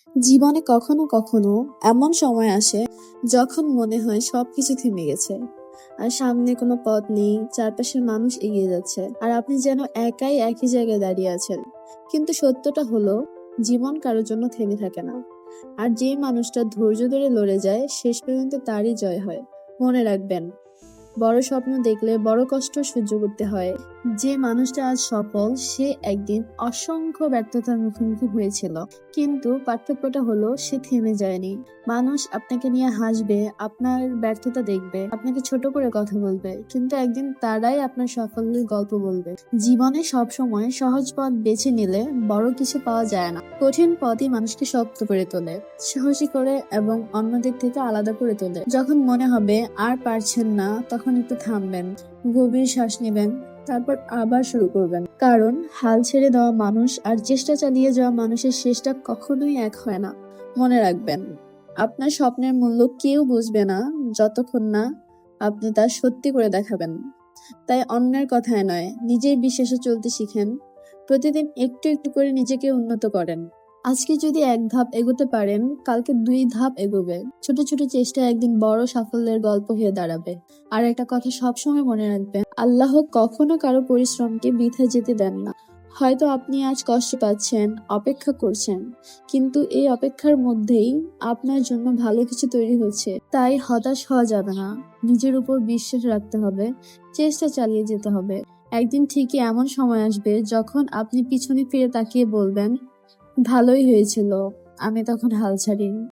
জীবনে কখনো কখনো এমন সময় আসে যখন মনে হয় সবকিছু থেমে গেছে, আর সামনে কোনো পথ নেই, চারপাশের মানুষ এগিয়ে যাচ্ছে আর আপনি যেন একাই একই জায়গায় দাঁড়িয়ে আছেন। কিন্তু সত্যটা হলো, জীবন কারোর জন্য থেমে থাকে না। আর যে মানুষটা ধৈর্য ধরে লড়ে যায়, শেষ পর্যন্ত তারই জয় হয়। মনে রাখবেন, বড় স্বপ্ন দেখলে বড় কষ্ট সহ্য করতে হয়। যে মানুষটা আজ সফল, সে একদিন অসংখ্য ব্যর্থতার মুখোমুখি হয়েছিল, কিন্তু পার্থক্যটা হলো সে থেমে যায়নি। মানুষ আপনাকে নিয়ে হাসবে, আপনার ব্যর্থতা দেখবে, আপনাকে ছোট করে কথা বলবে, কিন্তু একদিন তারাই আপনার সাফল্যের গল্প বলবে। জীবনে সবসময় সহজ পথ বেছে নিলে বড় কিছু পাওয়া যায় না। কঠিন পথই মানুষকে শক্ত করে তোলে, সাহসী করে এবং অন্যদের থেকে আলাদা করে তোলে। যখন মনে হবে আর পারছেন না, তখন একটু থামবেন, গভীর শ্বাস নেবেন, তারপর আবার শুরু করবেন। কারণ হাল ছেড়ে দেওয়া মানুষ আর চেষ্টা চালিয়ে যাওয়া মানুষের শেষটা কখনোই এক হয় না। মনে রাখবেন, আপনার স্বপ্নের মূল্য কেউ বুঝবে না যতক্ষণ না আপনি তা সত্যি করে দেখাবেন। তাই অন্যের কথায় নয়, নিজের বিশ্বাসে চলতে শিখেন। প্রতিদিন একটু একটু করে নিজেকে উন্নত করেন। আজকে যদি এক ধাপ এগোতে পারেন, কালকে 2 ধাপ এগোবে। ছোট ছোট চেষ্টা একদিন বড় সাফল্যের গল্প হয়ে দাঁড়াবে। আর একটা কথা সবসময় মনে রাখবেন, আল্লাহ কখনো কারো পরিশ্রমকে বৃথা যেতে দেন না। হয়তো আপনি আজ কষ্ট পাচ্ছেন, অপেক্ষা করছেন, কিন্তু এই অপেক্ষার মধ্যেই আপনার জন্য ভালো কিছু তৈরি হচ্ছে। তাই হতাশ হওয়া যাবে না, নিজের উপর বিশ্বাস রাখতে হবে, চেষ্টা চালিয়ে যেতে হবে। একদিন ঠিকই এমন সময় আসবে যখন আপনি পিছনে ফিরে তাকিয়ে বলবেন, ভালোই হয়েছিল, আমি তখন হাল ছাড়িনি।